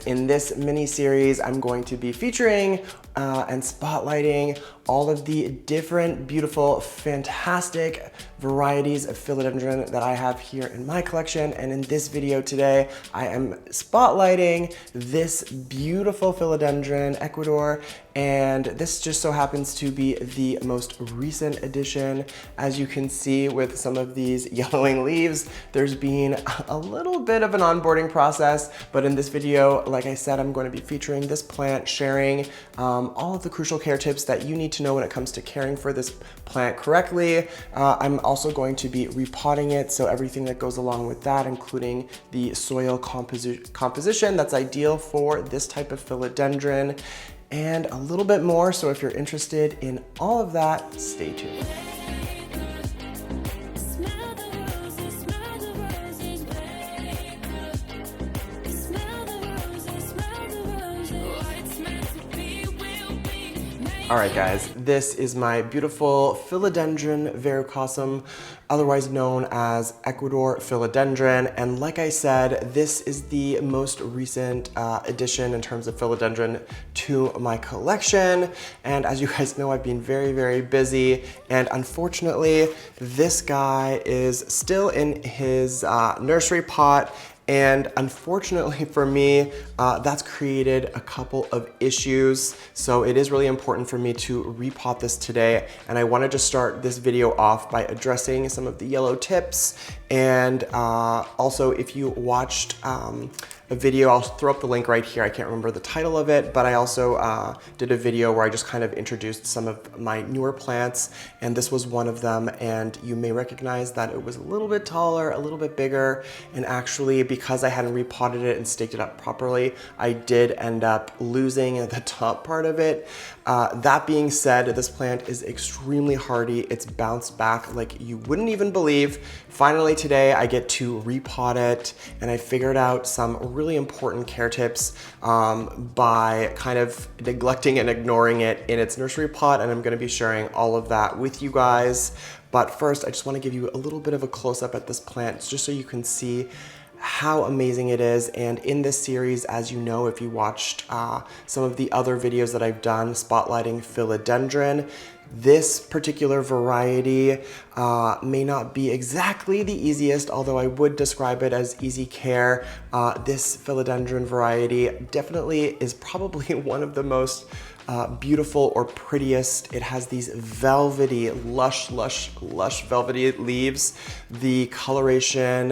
in this mini series, I'm going to be featuring and spotlighting all of the different, beautiful, fantastic varieties of philodendron that I have here in my collection. And in this video today, I am spotlighting this beautiful Philodendron Ecuador. And this just so happens to be the most recent addition. As you can see with some of these yellowing leaves, there's been a little bit of an onboarding process, but in this video, like I said, I'm going to be featuring this plant, sharing all of the crucial care tips that you need to know when it comes to caring for this plant correctly. I'm also going to be repotting it, so everything that goes along with that, including the soil composition that's ideal for this type of philodendron, and a little bit more. So if you're interested in all of that, stay tuned. All right, guys, this is my beautiful Philodendron Verrucosum, otherwise known as Ecuador philodendron. And like I said, this is the most recent addition in terms of philodendron to my collection. And as you guys know, I've been very, very busy. And unfortunately, this guy is still in his nursery pot. And unfortunately for me, that's created a couple of issues. So it is really important for me to repot this today. And I wanted to start this video off by addressing some of the yellow tips. And also, if you watched a video, I'll throw up the link right here. I can't remember the title of it, but I also did a video where I just kind of introduced some of my newer plants, and this was one of them. And you may recognize that it was a little bit taller, a little bit bigger, and actually because I hadn't repotted it and staked it up properly, I did end up losing the top part of it. That being said, this plant is extremely hardy. It's bounced back like you wouldn't even believe. Finally today, I get to repot it, and I figured out some really important care tips by kind of neglecting and ignoring it in its nursery pot, and I'm gonna be sharing all of that with you guys. But first, I just wanna give you a little bit of a close-up at this plant, just so you can see how amazing it is. And in this series, as you know, if you watched some of the other videos that I've done spotlighting philodendron, this particular variety may not be exactly the easiest, although I would describe it as easy care. This philodendron variety definitely is probably one of the most beautiful or prettiest. It has these velvety, lush velvety leaves. The coloration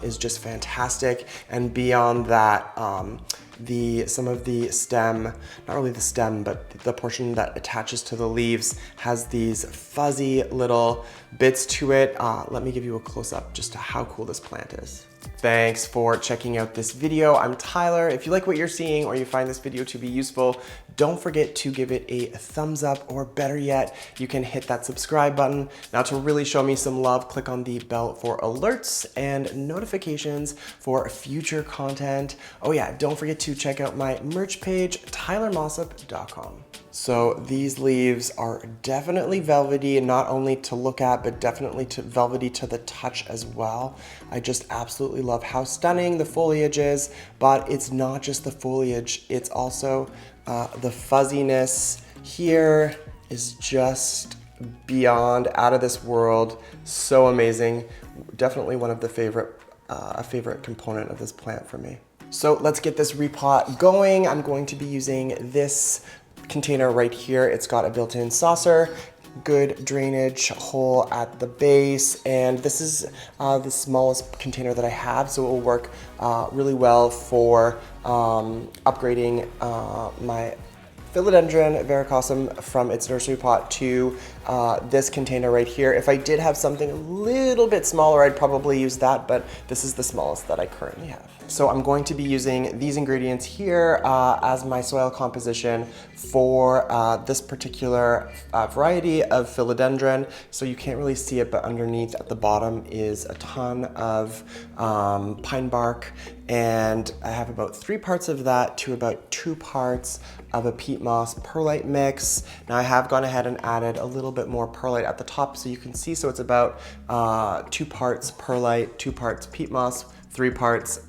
is just fantastic. And beyond that, some of the stem, not really the stem, but the portion that attaches to the leaves has these fuzzy little bits to it. Let me give you a close-up just to how cool this plant is. Thanks for checking out this video. I'm Tyler. If you like what you're seeing or you find this video to be useful, don't forget to give it a thumbs up, or better yet, you can hit that subscribe button. Now, to really show me some love, click on the bell for alerts and notifications for future content. Oh yeah, don't forget to check out my merch page, tylermossop.com. So these leaves are definitely velvety, not only to look at, but definitely velvety to the touch as well. I just absolutely love how stunning the foliage is, but it's not just the foliage, it's also the fuzziness here is just beyond, out of this world, so amazing. Definitely one of the a favorite component of this plant for me. So let's get this repot going. I'm going to be using this container right here. It's got a built-in saucer, good drainage hole at the base, and this is the smallest container that I have, so it will work really well for upgrading my Philodendron Verrucosum from its nursery pot to this container right here. If I did have something a little bit smaller, I'd probably use that, but this is the smallest that I currently have. So I'm going to be using these ingredients here as my soil composition for this particular variety of philodendron. So you can't really see it, but underneath at the bottom is a ton of pine bark, and I have about 3 parts of that to about 2 parts of a peat moss perlite mix. Now I have gone ahead and added a little bit more perlite at the top so you can see, so it's about 2 parts perlite, 2 parts peat moss, 3 parts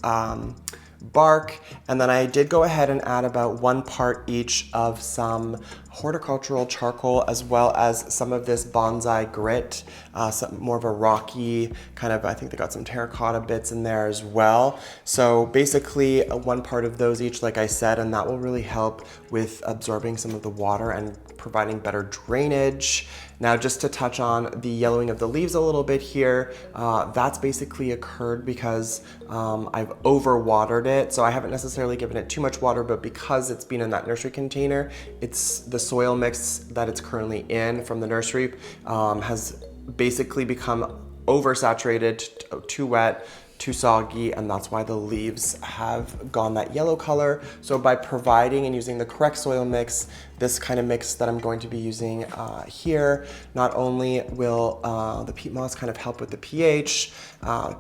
bark, and then I did go ahead and add about 1 part each of some horticultural charcoal as well as some of this bonsai grit, some more of a rocky kind of, I think they got some terracotta bits in there as well. So basically 1 part of those each, like I said, and that will really help with absorbing some of the water and providing better drainage. Now, just to touch on the yellowing of the leaves a little bit here, that's basically occurred because I've overwatered it. So I haven't necessarily given it too much water, but because it's been in that nursery container, it's the soil mix that it's currently in from the nursery has basically become oversaturated, too wet, too soggy, and that's why the leaves have gone that yellow color. So by providing and using the correct soil mix, this kind of mix that I'm going to be using here, not only will the peat moss kind of help with the pH,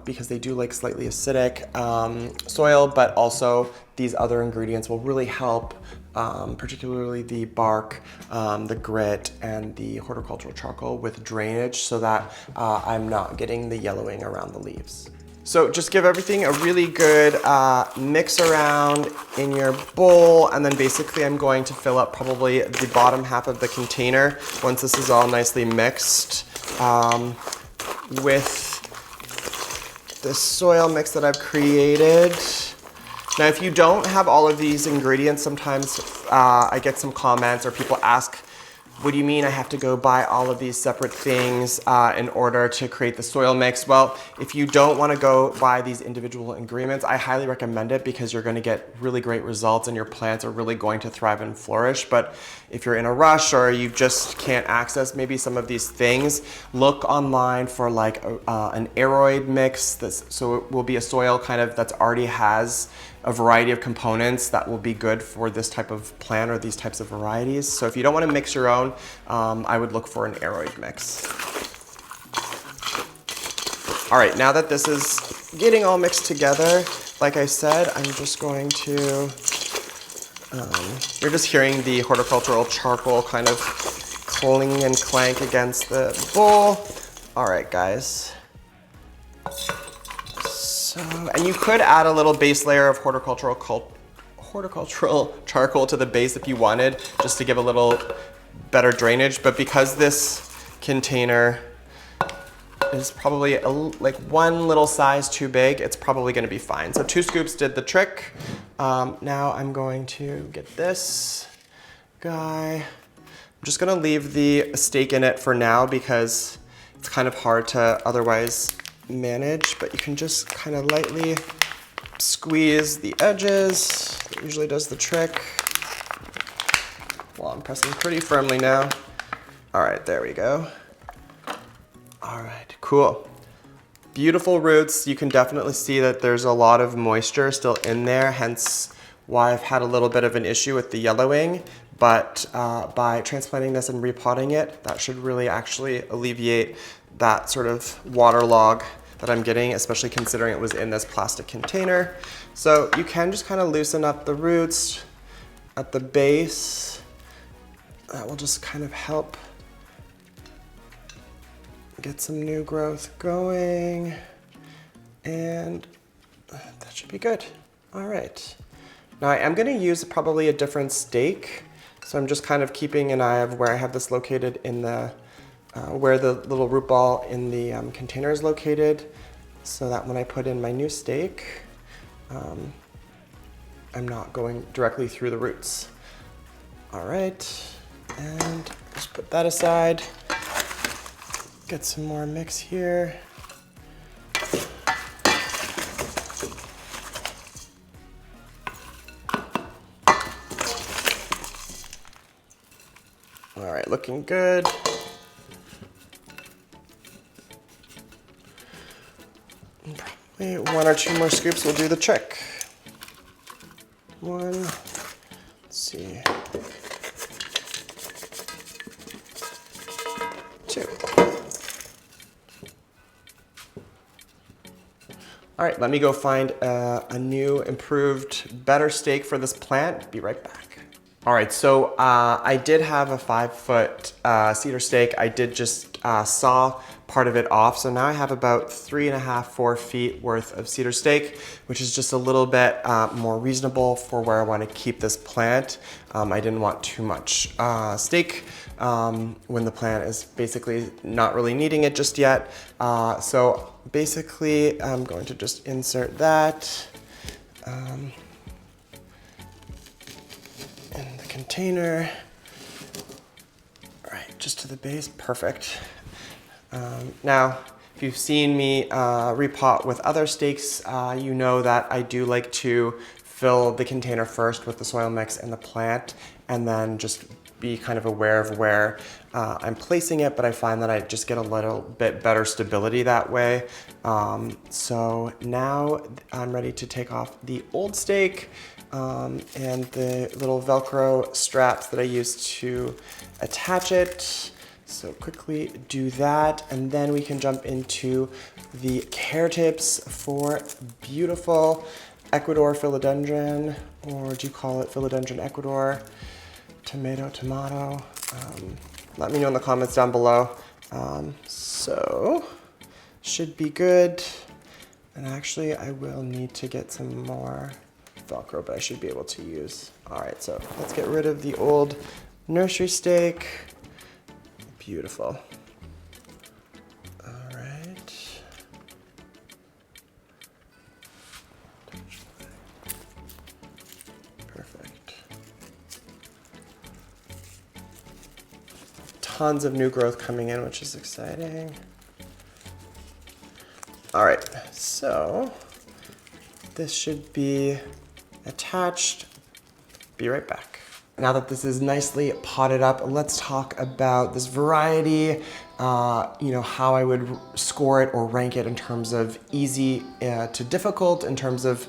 because they do like slightly acidic soil, but also these other ingredients will really help, particularly the bark, the grit, and the horticultural charcoal with drainage so that I'm not getting the yellowing around the leaves. So just give everything a really good mix around in your bowl, and then basically I'm going to fill up probably the bottom half of the container once this is all nicely mixed with the soil mix that I've created. Now, if you don't have all of these ingredients, sometimes I get some comments or people ask, what do you mean I have to go buy all of these separate things in order to create the soil mix? Well, if you don't want to go buy these individual ingredients, I highly recommend it because you're going to get really great results and your plants are really going to thrive and flourish. But if you're in a rush or you just can't access maybe some of these things, look online for like an aeroid mix. So it will be a soil kind of that's already has a variety of components that will be good for this type of plant or these types of varieties. So if you don't want to mix your own, I would look for an aeroid mix. All right, now that this is getting all mixed together, like I said, I'm just going to, you're just hearing the horticultural charcoal kind of cling and clank against the bowl. All right, guys. And you could add a little base layer of horticultural charcoal to the base if you wanted, just to give a little better drainage. But because this container is probably like 1 little size too big, it's probably going to be fine. So 2 scoops did the trick. Now I'm going to get this guy. I'm just going to leave the stake in it for now because it's kind of hard to otherwise manage, but you can just kind of lightly squeeze the edges. It usually does the trick. Well, I'm pressing pretty firmly now. All right, there we go. All right, cool. Beautiful roots. You can definitely see that there's a lot of moisture still in there, hence why I've had a little bit of an issue with the yellowing. But by transplanting this and repotting it, that should really actually alleviate that sort of waterlog that I'm getting, especially considering it was in this plastic container. So you can just kind of loosen up the roots at the base. That will just kind of help get some new growth going, and that should be good. All right. Now I am going to use probably a different stake, so I'm just kind of keeping an eye of where I have this located in the where the little root ball in the container is located, so that when I put in my new stake, I'm not going directly through the roots. All right, and just put that aside. Get some more mix here. All right, looking good. Probably 1 or 2 more scoops will do the trick. 1, let's see, 2. All right, let me go find a new, improved, better stake for this plant. Be right back. All right, so I did have a 5-foot cedar stake. I did just saw part of it off. So now I have about 3.5, 4 feet worth of cedar stake, which is just a little bit more reasonable for where I want to keep this plant. I didn't want too much stake when the plant is basically not really needing it just yet. So basically I'm going to just insert that in the container. All right, just to the base, perfect. Now, if you've seen me repot with other stakes, you know that I do like to fill the container first with the soil mix and the plant, and then just be kind of aware of where I'm placing it, but I find that I just get a little bit better stability that way. So now I'm ready to take off the old stake and the little Velcro straps that I used to attach it. So quickly do that, and then we can jump into the care tips for beautiful Ecuador philodendron, or do you call it Philodendron Ecuador? Tomato. Let me know in the comments down below. So should be good. And actually I will need to get some more Velcro, but I should be able to use. All right, so let's get rid of the old nursery stake. Beautiful. All right. Perfect. Tons of new growth coming in, which is exciting. All right, so this should be attached. Be right back. Now that this is nicely potted up, let's talk about this variety, how I would score it or rank it in terms of easy to difficult, in terms of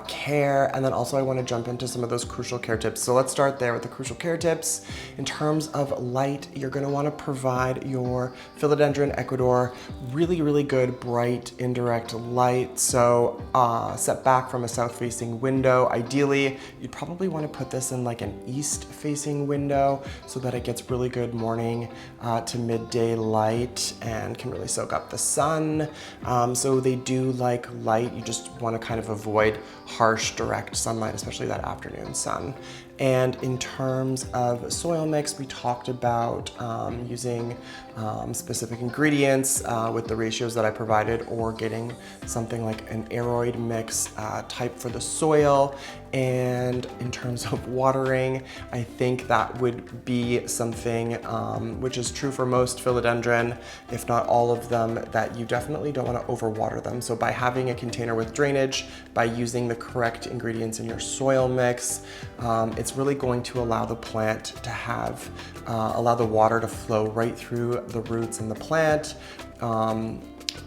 care, and then also I want to jump into some of those crucial care tips. So let's start there with the crucial care tips. In terms of light, you're going to want to provide your Philodendron Ecuador really, really good bright indirect light. So set back from a south-facing window. Ideally, you'd probably want to put this in like an east-facing window so that it gets really good morning to midday light and can really soak up the sun. So they do like light. You just want to kind of avoid harsh direct sunlight, especially that afternoon sun. And in terms of soil mix, we talked about using specific ingredients with the ratios that I provided, or getting something like an aeroid mix type for the soil. And in terms of watering, I think that would be something which is true for most philodendron, if not all of them, that you definitely don't want to overwater them. So by having a container with drainage, by using the correct ingredients in your soil mix, it's really going to allow the plant to have, allow the water to flow right through the roots in the plant,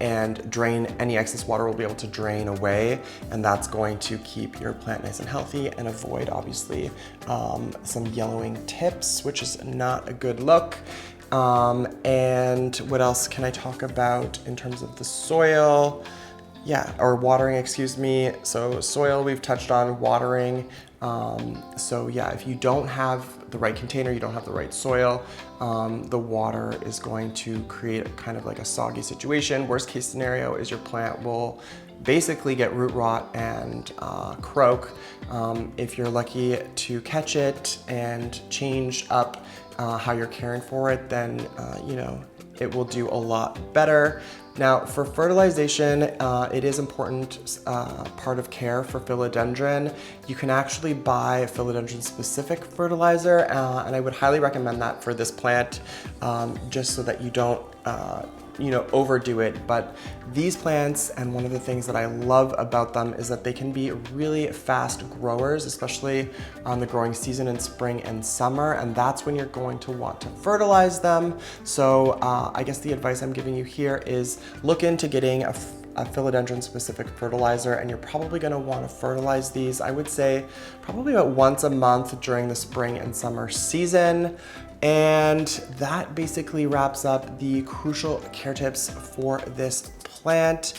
and drain any excess water will be able to drain away, and that's going to keep your plant nice and healthy and avoid obviously some yellowing tips, which is not a good look. And what else can I talk about in terms of the soil? Yeah, or watering, excuse me. So soil we've touched on, watering. So yeah, if you don't have the right container, you don't have the right soil, the water is going to create kind of like a soggy situation. Worst case scenario is your plant will basically get root rot and croak. If you're lucky to catch it and change up how you're caring for it, then it will do a lot better. Now for fertilization, it is important part of care for philodendron. You can actually buy philodendron specific fertilizer, and I would highly recommend that for this plant, just so that you don't overdo it. But these plants, and one of the things that I love about them is that they can be really fast growers, especially on the growing season in spring and summer, and that's when you're going to want to fertilize them. So I guess the advice I'm giving you here is look into getting a philodendron specific fertilizer, and you're probably going to want to fertilize these, I would say, probably about once a month during the spring and summer season. And that basically wraps up the crucial care tips for this plant.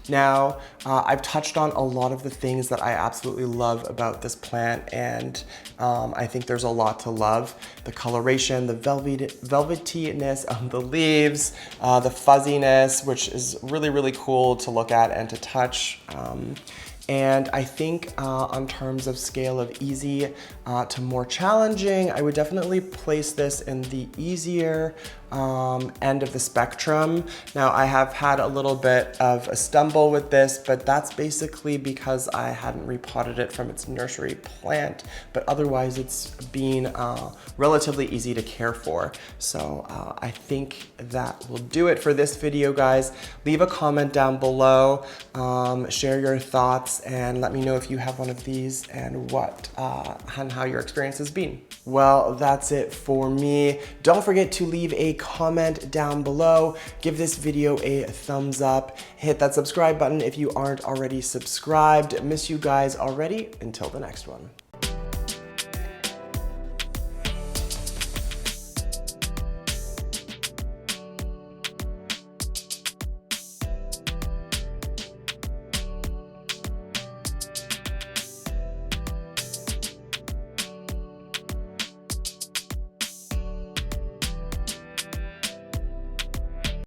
Now, I've touched on a lot of the things that I absolutely love about this plant, and I think there's a lot to love. The coloration, the velvetyness of the leaves, the fuzziness, which is really, really cool to look at and to touch. And I think on terms of scale of easy to more challenging, I would definitely place this in the easier end of the spectrum. Now, I have had a little bit of a stumble with this, but that's basically because I hadn't repotted it from its nursery plant, but otherwise it's been relatively easy to care for. So I think that will do it for this video, guys. Leave a comment down below, share your thoughts, and let me know if you have one of these and and how your experience has been. Well, that's it for me. Don't forget to leave a comment down below. Give this video a thumbs up. Hit that subscribe button if you aren't already subscribed. Miss you guys already. Until the next one.